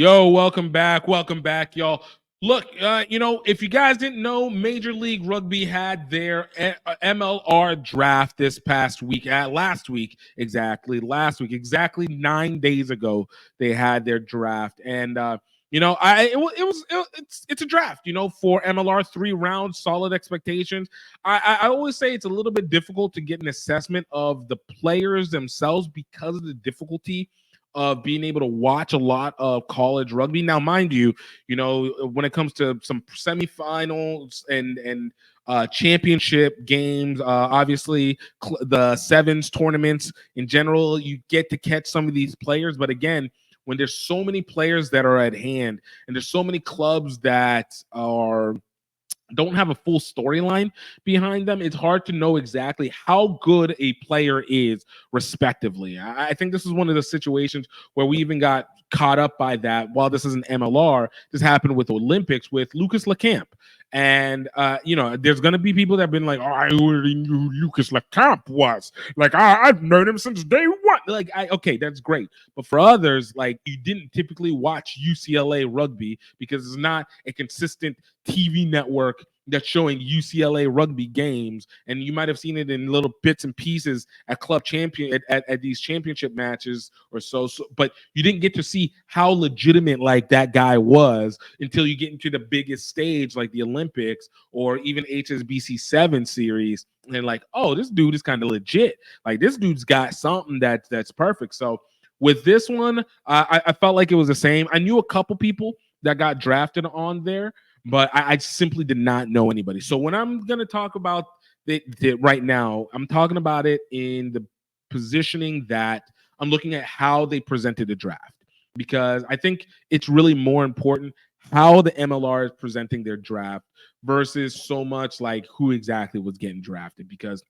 Yo, welcome back, y'all. Look, if you guys didn't know, Major League Rugby had their MLR draft this past week, exactly 9 days ago, they had their draft, and it's a draft, for MLR, 3 rounds, solid expectations. I always say it's a little bit difficult to get an assessment of the players themselves because of the difficulty of being able to watch a lot of college rugby. Now, mind you, when it comes to some semifinals and championship games, obviously the sevens tournaments in general, you get to catch some of these players. But again, when there's so many players that are at hand and there's so many clubs that don't have a full storyline behind them, it's hard to know exactly how good a player is, respectively. I think this is one of the situations where we even got caught up by that. While this is an MLR, this happened with the Olympics with Lucas Lecamp. And, there's going to be people that have been like, oh, I already knew who Lucas Lecamp was. Like, I've known him since day one. Okay, that's great. But for others, like, you didn't typically watch UCLA rugby because it's not a consistent TV network that's showing UCLA rugby games, and you might have seen it in little bits and pieces at club champion at these championship matches or so, but you didn't get to see how legitimate like that guy was until you get into the biggest stage like the Olympics or even HSBC 7 series, and like, oh, this dude is kind of legit. Like, this dude's got something that's perfect. So with this one, I felt like it was the same. I knew a couple people that got drafted on there, but I simply did not know anybody. So when I'm going to talk about it right now, I'm talking about it in the positioning that I'm looking at how they presented the draft, because I think it's really more important how the MLR is presenting their draft versus so much like who exactly was getting drafted, because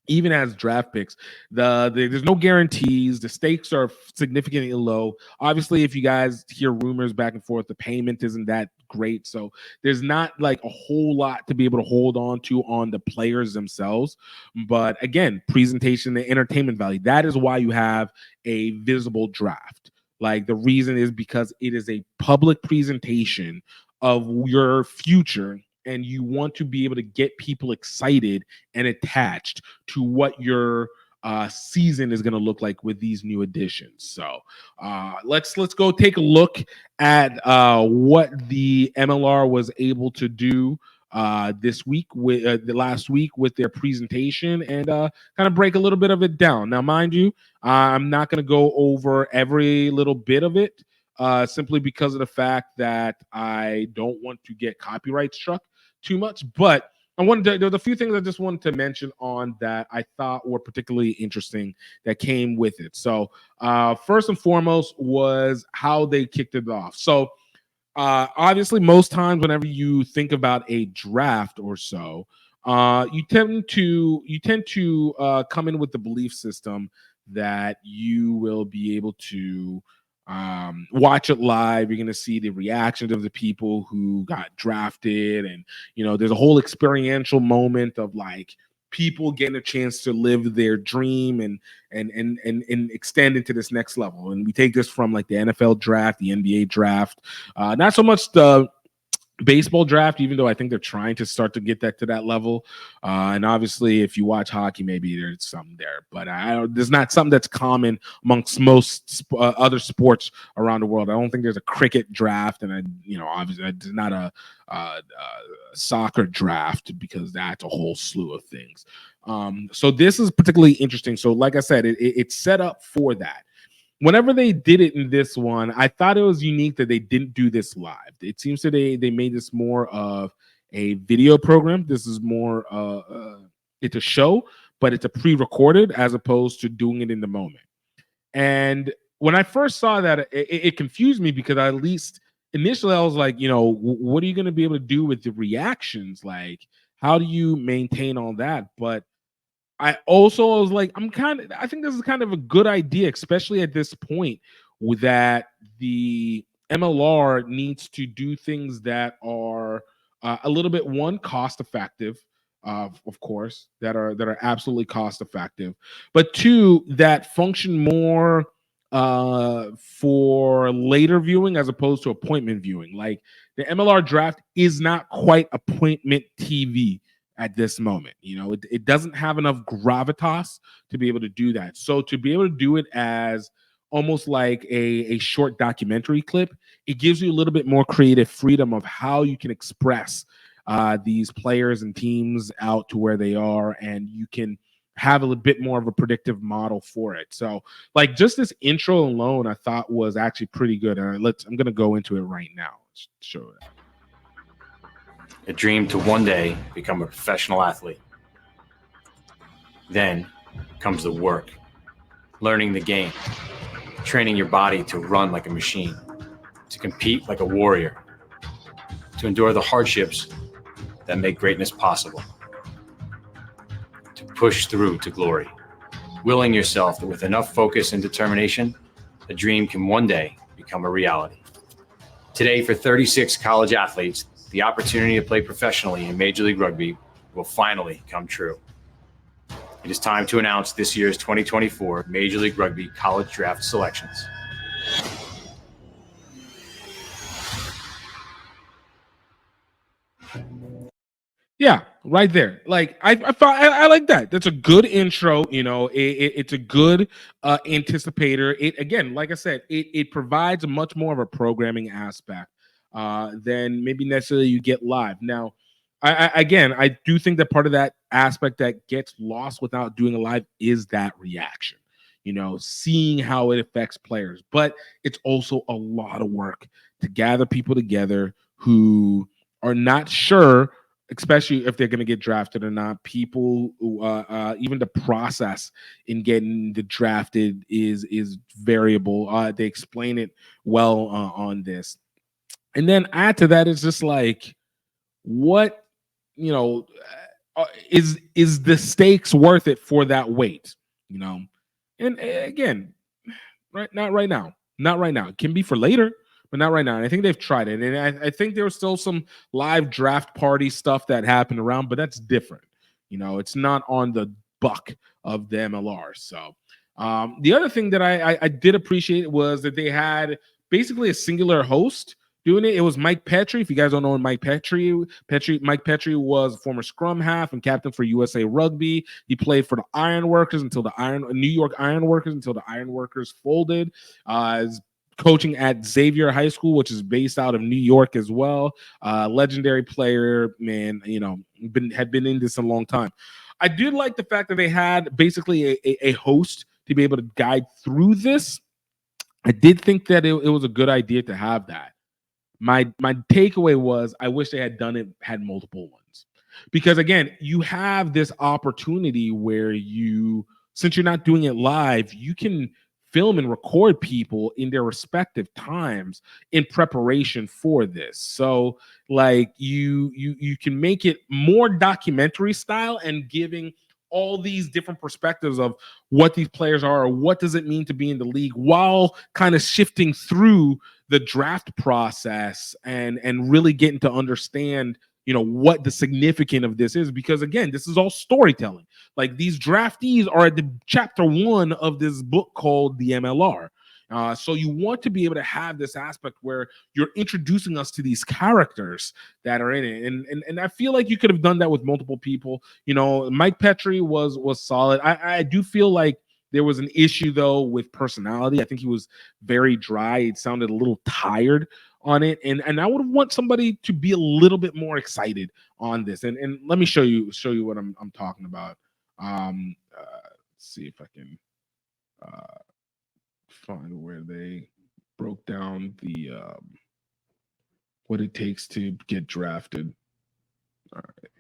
even as draft picks, there's no guarantees. The stakes are significantly low. Obviously, if you guys hear rumors back and forth, the payment isn't that great. So there's not like a whole lot to be able to hold on to on the players themselves. But again, presentation, the entertainment value, that is why you have a visible draft. Like, the reason is because it is a public presentation of your future, and you want to be able to get people excited and attached to what your season is going to look like with these new additions. So let's go take a look at what the MLR was able to do this week with the last week with their presentation, and kind of break a little bit of it down. Now, mind you, I'm not going to go over every little bit of it, simply because of the fact that I don't want to get copyright struck too much. But there was a few things I just wanted to mention on that I thought were particularly interesting that came with it. So first and foremost was how they kicked it off. So obviously, most times whenever you think about a draft or so, you tend to come in with the belief system that you will be able to watch it live. You're going to see the reactions of the people who got drafted, and there's a whole experiential moment of like people getting a chance to live their dream and extend into this next level. And we take this from like the NFL draft, the NBA draft, not so much the baseball draft, even though I think they're trying to start to get that to that level. And obviously, if you watch hockey, maybe there's something there, but there's not something that's common amongst most other sports around the world. I don't think there's a cricket draft, and obviously there's not a soccer draft, because that's a whole slew of things. So this is particularly interesting. So like I said, it's set up for that. Whenever they did it in this one, I thought it was unique that they didn't do this live. It seems that they made this more of a video program. This is more it's a show, but it's a pre-recorded as opposed to doing it in the moment. And when I first saw that, it confused me, because at least initially I was like, what are you going to be able to do with the reactions? Like, how do you maintain all that? But I also was like, I think this is kind of a good idea, especially at this point, with that the MLR needs to do things that are a little bit, one, cost effective, of course, that are absolutely cost effective, but two, that function more for later viewing as opposed to appointment viewing. Like the MLR draft is not quite appointment TV at this moment. You know, it doesn't have enough gravitas to be able to do that. So to be able to do it as almost like a short documentary clip, it gives you a little bit more creative freedom of how you can express these players and teams out to where they are, and you can have a little bit more of a predictive model for it. So like just this intro alone, I thought was actually pretty good. I'm going to go into it right now. Let's show it. A dream to one day become a professional athlete. Then comes the work, learning the game, training your body to run like a machine, to compete like a warrior, to endure the hardships that make greatness possible, to push through to glory, willing yourself that with enough focus and determination, a dream can one day become a reality. Today, for 36 college athletes, the opportunity to play professionally in Major League Rugby will finally come true. It is time to announce this year's 2024 Major League Rugby College Draft selections. Yeah, right there. Like I like that. That's a good intro. You know, it's a good anticipator. It again, like I said, it provides a much more of a programming aspect than maybe necessarily you get live. Now, I do think that part of that aspect that gets lost without doing a live is that reaction. You know, seeing how it affects players, but it's also a lot of work to gather people together who are not sure, especially if they're going to get drafted or not. People who, even the process in getting the drafted is variable. They explain it well on this. And then add to that, it's just like, what, you know, is the stakes worth it for that weight? You know, and again, not right now. It can be for later, but not right now. And I think they've tried it. And I think there was still some live draft party stuff that happened around, but that's different. You know, it's not on the buck of the MLR. So the other thing that I did appreciate was that they had basically a singular host doing it. It was Mike Petrie. If you guys don't know Mike Petrie was a former scrum half and captain for USA Rugby. He played for the Ironworkers until New York Ironworkers until the Ironworkers folded. Is coaching at Xavier High School, which is based out of New York as well. Legendary player, man. You know, had been in this a long time. I did like the fact that they had basically a host to be able to guide through this. I did think that it was a good idea to have that. My takeaway was I wish they had multiple ones, because again, you have this opportunity where since you're not doing it live, you can film and record people in their respective times in preparation for this. So like you can make it more documentary style and giving all these different perspectives of what these players are, or what does it mean to be in the league, while kind of shifting through the draft process and really getting to understand, you know, what the significance of this is. Because again, this is all storytelling. Like these draftees are at the chapter 1 of this book called the MLR. So you want to be able to have this aspect where you're introducing us to these characters that are in it. And I feel like you could have done that with multiple people. You know, Mike Petrie was solid. I do feel like there was an issue though with personality. I think he was very dry. It sounded a little tired on it. And I would want somebody to be a little bit more excited on this. And let me show you what I'm talking about. Let's see if I can find where they broke down the what it takes to get drafted. All right.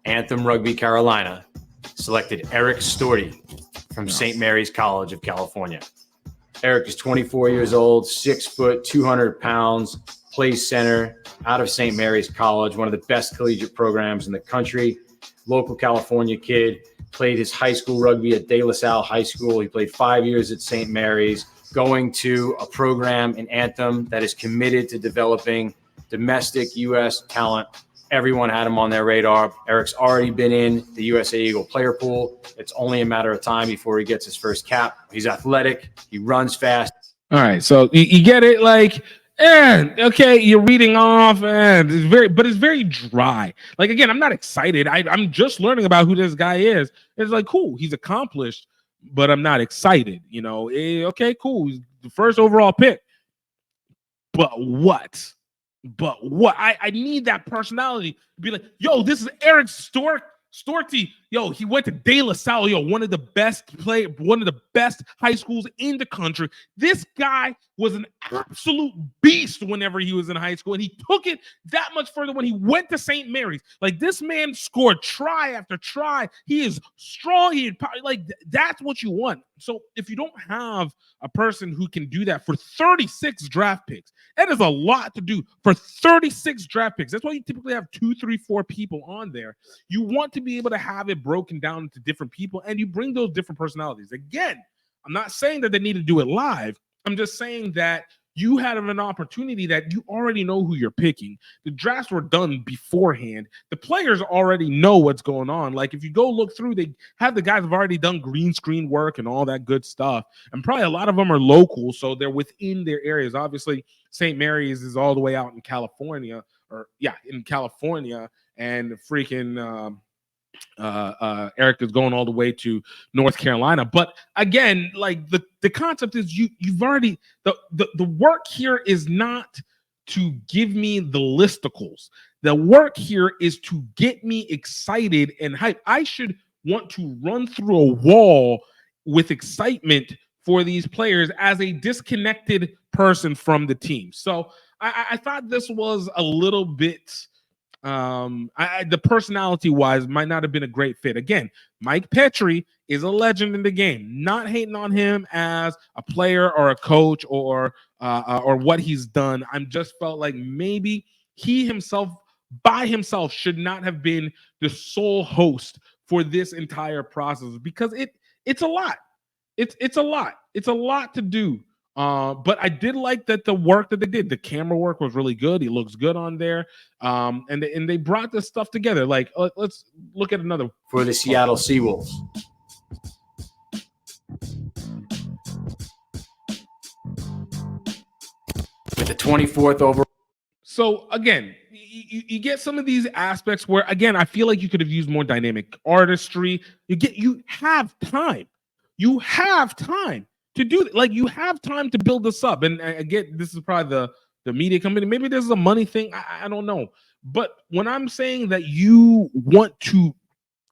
Anthem Rugby Carolina selected Eric Storty from St. Mary's College of California. Eric is 24 years old, 6 foot, 200 pounds, plays center out of St. Mary's College, one of the best collegiate programs in the country. Local California kid, played his high school rugby at De La Salle High School. He played 5 years at St. Mary's, going to a program in Anthem that is committed to developing domestic U.S. talent Everyone had him on their radar. Eric's already been in the USA Eagle player pool. It's only a matter of time before he gets his first cap. He's athletic. He runs fast. All right, so you get it, like, okay, you're reading off, and it's very dry. Like, again, I'm not excited. I'm just learning about who this guy is. It's like, cool, he's accomplished, but I'm not excited. Okay, cool, he's the first overall pick. But what? I need that personality to be like, yo, this is Eric Storty. Yo, he went to De La Salle, yo, one of the best high schools in the country. This guy was an absolute beast whenever he was in high school, and he took it that much further when he went to St. Mary's. Like, this man scored try after try. He is strong. That's what you want. So if you don't have a person who can do that for 36 draft picks, that is a lot to do for 36 draft picks. That's why you typically have 2, 3, 4 people on there. You want to be able to have it broken down into different people, and you bring those different personalities. Again, I'm not saying that they need to do it live. I'm just saying that you had an opportunity that you already know who you're picking. The drafts were done beforehand. The players already know what's going on. Like, if you go look through, they have the guys have already done green screen work and all that good stuff. And probably a lot of them are local, so they're within their areas. Obviously, St. Mary's is all the way out in California, and freaking Eric is going all the way to North Carolina. But again, like, the concept is you've already the work here is not to give me the listicles. The work here is to get me excited and hype. I should want to run through a wall with excitement for these players as a disconnected person from the team. So I thought this was a little bit the personality wise might not have been a great fit. Again, Mike Petrie is a legend in the game. Not hating on him as a player or a coach or what he's done. I'm just felt like maybe he himself by himself should not have been the sole host for this entire process, because it's a lot. It's a lot. It's a lot to do. But I did like that the work that they did. The camera work was really good. He looks good on there. And they brought this stuff together. Like, let's look at another. For the Seattle Seawolves. With the 24th overall. So again, you get some of these aspects where, again, I feel like you could have used more dynamic artistry. You have time. You have time to do it. Like, you have time to build this up. And again, this is probably the media company. Maybe this is a money thing. I don't know. But when I'm saying that you want to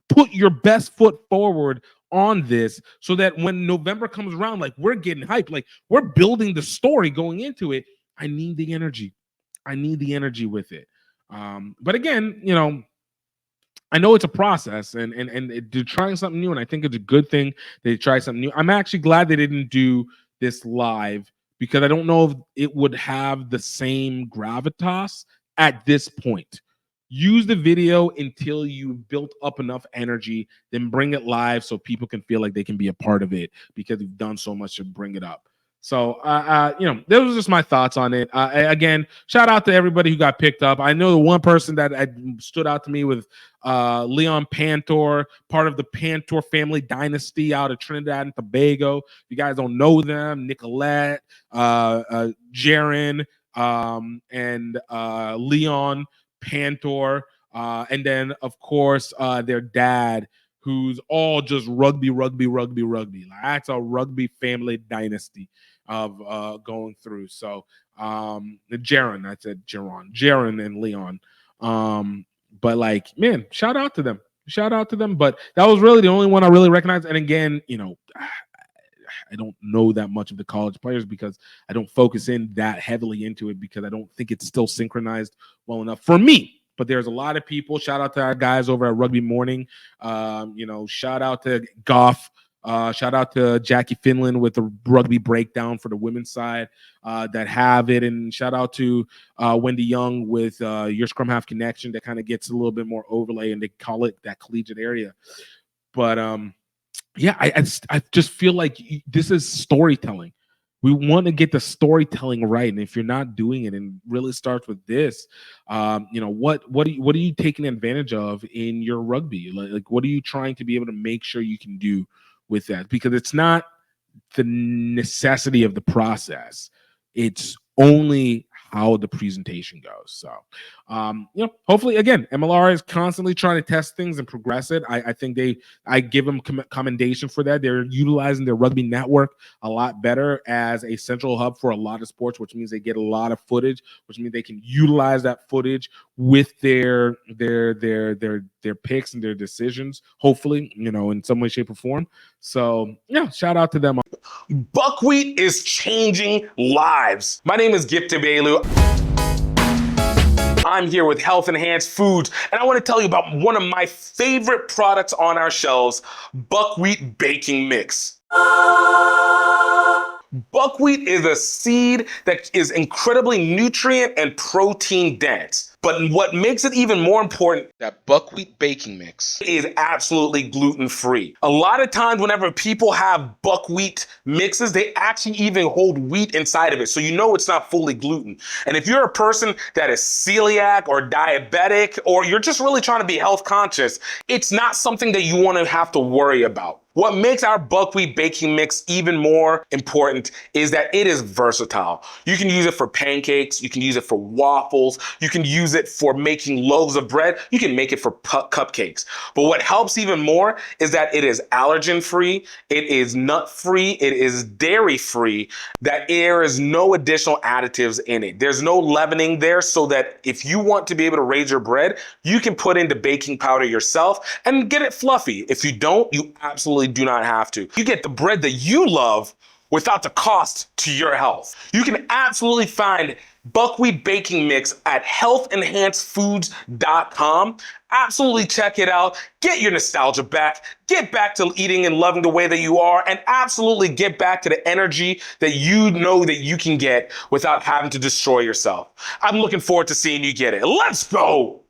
put your best foot forward on this, so that when November comes around, like, we're getting hyped, like, we're building the story going into it, I need the energy. I need the energy with it. But again, I know it's a process, and they're trying something new, and I think it's a good thing they try something new. I'm actually glad they didn't do this live, because I don't know if it would have the same gravitas at this point. Use the video until you built up enough energy, then bring it live so people can feel like they can be a part of it, because you've done so much to bring it up. So, those was just my thoughts on it. Again, shout out to everybody who got picked up. I know the one person that stood out to me with Leon Pantor, part of the Pantor family dynasty out of Trinidad and Tobago. If you guys don't know them, Nicolette, Jaron, and Leon Pantor. And then, of course, their dad, who's all just rugby. Like, that's a rugby family dynasty of going through. So Jaron, I said Jaron and Leon. But, like, man, shout out to them. But that was really the only one I really recognized. And again, I don't know that much of the college players, because I don't focus in that heavily into it, because I don't think it's still synchronized well enough for me. But there's a lot of people. Shout out to our guys over at Rugby Morning. Shout out to Goff. Shout out to Jackie Finland with the rugby breakdown for the women's side that have it. And shout out to Wendy Young with your Scrum Half Connection that kind of gets a little bit more overlay, and they call it that collegiate area. But I just feel like this is storytelling. We want to get the storytelling right. And if you're not doing it, and really starts with this, what are you taking advantage of in your rugby? Like what are you trying to be able to make sure you can do with that? Because it's not the necessity of the process. It's only how the presentation goes. So, hopefully, again, MLR is constantly trying to test things and progress it. I think I give them commendation for that. They're utilizing their rugby network a lot better as a central hub for a lot of sports, which means they get a lot of footage, which means they can utilize that footage with their picks and their decisions, hopefully, in some way, shape, or form. So, yeah, shout out to them. Buckwheat is changing lives. My name is GiftTime. I'm here with Health Enhanced Foods, and I want to tell you about one of my favorite products on our shelves, buckwheat baking mix. Buckwheat is a seed that is incredibly nutrient and protein dense. But what makes it even more important, that buckwheat baking mix is absolutely gluten-free. A lot of times whenever people have buckwheat mixes, they actually even hold wheat inside of it. So you know it's not fully gluten. And if you're a person that is celiac or diabetic, or you're just really trying to be health conscious, it's not something that you want to have to worry about. What makes our buckwheat baking mix even more important is that it is versatile. You can use it for pancakes, you can use it for waffles, you can use it for making loaves of bread, you can make it for cupcakes. But what helps even more is that it is allergen free, it is nut free, it is dairy free, that there is no additional additives in it. There's no leavening there, so that if you want to be able to raise your bread, you can put in the baking powder yourself and get it fluffy. If you don't, you absolutely do not have to. You get the bread that you love without the cost to your health. You can absolutely find buckwheat baking mix at healthenhancedfoods.com. Absolutely check it out. Get your nostalgia back. Get back to eating and loving the way that you are, and absolutely get back to the energy that you know that you can get without having to destroy yourself. I'm looking forward to seeing you get it. Let's go.